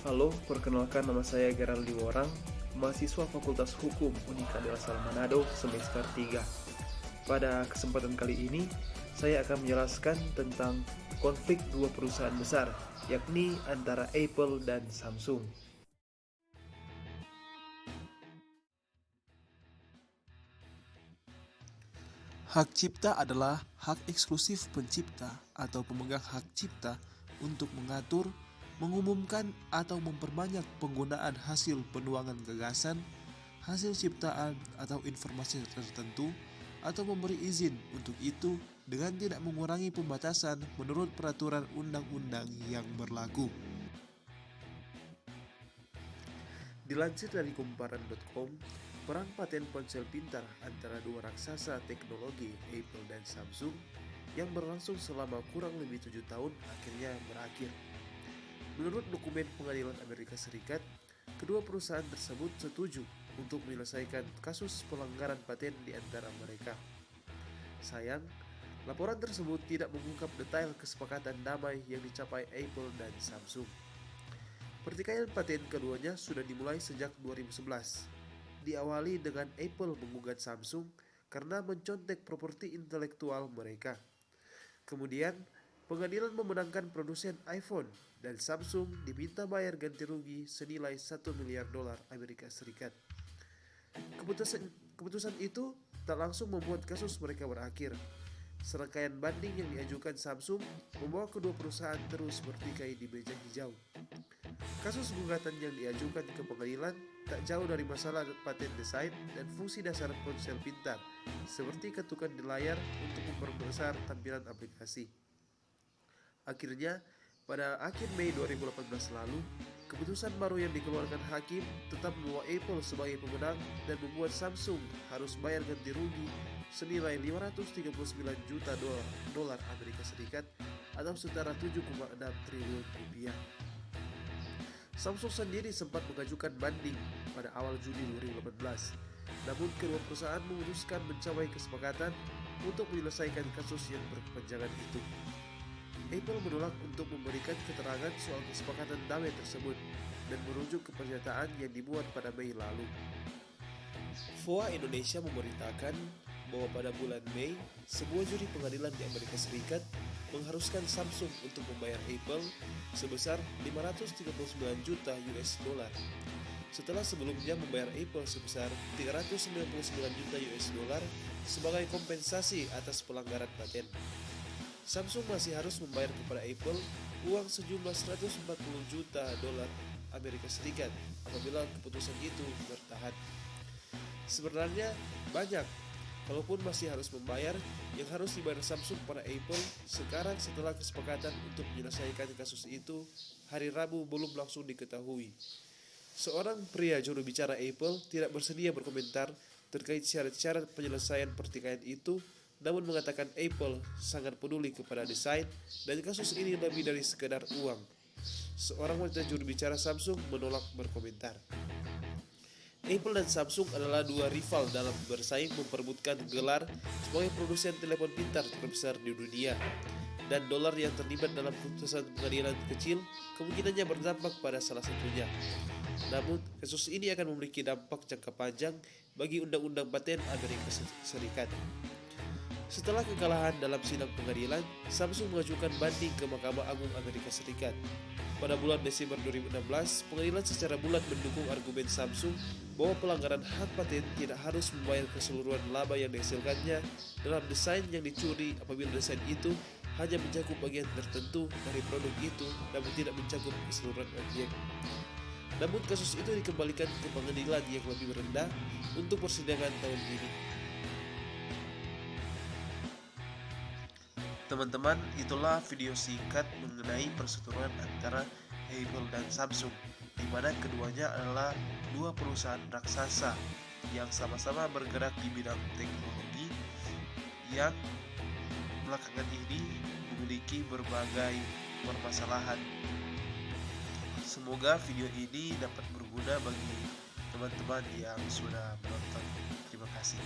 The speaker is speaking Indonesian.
Halo, perkenalkan nama saya Geraldi Worang, mahasiswa Fakultas Hukum Unika Del Salle Manado semester 3. Pada kesempatan kali ini, saya akan menjelaskan tentang konflik dua perusahaan besar, yakni antara Apple dan Samsung. Hak cipta adalah hak eksklusif pencipta atau pemegang hak cipta untuk mengatur, mengumumkan, atau memperbanyak penggunaan hasil penuangan gagasan, hasil ciptaan, atau informasi tertentu, atau memberi izin untuk itu dengan tidak mengurangi pembatasan menurut peraturan undang-undang yang berlaku. Dilansir dari kumparan.com, perang paten ponsel pintar antara dua raksasa teknologi Apple dan Samsung yang berlangsung selama kurang lebih 7 tahun akhirnya berakhir. Menurut dokumen pengadilan Amerika Serikat, kedua perusahaan tersebut setuju untuk menyelesaikan kasus pelanggaran paten di antara mereka. Sayang, laporan tersebut tidak mengungkap detail kesepakatan damai yang dicapai Apple dan Samsung. Pertikaian paten keduanya sudah dimulai sejak 2011. Diawali dengan Apple menggugat Samsung karena mencontek properti intelektual mereka. Kemudian, pengadilan memenangkan produsen iPhone dan Samsung diminta bayar ganti rugi senilai $1 miliar Amerika Serikat. Keputusan itu tak langsung membuat kasus mereka berakhir. Serangkaian banding yang diajukan Samsung membawa kedua perusahaan terus bertikai di meja hijau. Kasus gugatan yang diajukan ke pengadilan tak jauh dari masalah paten desain dan fungsi dasar ponsel pintar, seperti ketukan di layar untuk memperbesar tampilan aplikasi. Akhirnya, pada akhir Mei 2018 lalu, keputusan baru yang dikeluarkan hakim tetap membawa Apple sebagai pemenang dan membuat Samsung harus bayar ganti rugi senilai $539 juta Amerika Serikat atau setara 7,6 triliun rupiah. Samsung sendiri sempat mengajukan banding pada awal Juni 2018, namun kedua perusahaan memutuskan mencapai kesepakatan untuk menyelesaikan kasus yang berkepanjangan itu. Apple menolak untuk memberikan keterangan soal kesepakatan damai tersebut dan merujuk ke pernyataan yang dibuat pada Mei lalu. VOA Indonesia memberitakan bahwa pada bulan Mei, sebuah juri pengadilan di Amerika Serikat mengharuskan Samsung untuk membayar Apple sebesar $539 juta setelah sebelumnya membayar Apple sebesar $399 juta sebagai kompensasi atas pelanggaran paten. Samsung masih harus membayar kepada Apple uang sejumlah $140 juta Amerika Serikat apabila keputusan itu bertahan. Sebenarnya banyak, kalaupun masih harus membayar, yang harus dibayar Samsung pada Apple sekarang setelah kesepakatan untuk menyelesaikan kasus itu hari Rabu belum langsung diketahui. Seorang pria juru bicara Apple tidak bersedia berkomentar terkait syarat-syarat penyelesaian pertikaian itu, namun mengatakan Apple sangat peduli kepada desain dan kasus ini lebih dari sekedar uang. Seorang wanita juru bicara Samsung menolak berkomentar. Apple dan Samsung adalah dua rival dalam bersaing memperebutkan gelar sebagai produsen telepon pintar terbesar di dunia, dan dolar yang terlibat dalam putusan pengadilan kecil kemungkinannya berdampak pada salah satunya. Namun, kasus ini akan memiliki dampak jangka panjang bagi undang-undang paten Amerika Serikat. Setelah kekalahan dalam sidang pengadilan, Samsung mengajukan banding ke Mahkamah Agung Amerika Serikat. Pada bulan Desember 2016, pengadilan secara bulat mendukung argumen Samsung bahwa pelanggaran hak paten tidak harus membayar keseluruhan laba yang dihasilkannya dalam desain yang dicuri apabila desain itu hanya mencakup bagian tertentu dari produk itu namun tidak mencakup keseluruhan objek. Namun kasus itu dikembalikan ke pengadilan yang lebih rendah untuk persidangan tahun ini. Teman-teman, itulah video singkat mengenai perseteruan antara Apple dan Samsung, di mana keduanya adalah dua perusahaan raksasa yang sama-sama bergerak di bidang teknologi yang belakangan ini memiliki berbagai permasalahan. Semoga video ini dapat berguna bagi teman-teman yang sudah menonton. Terima kasih.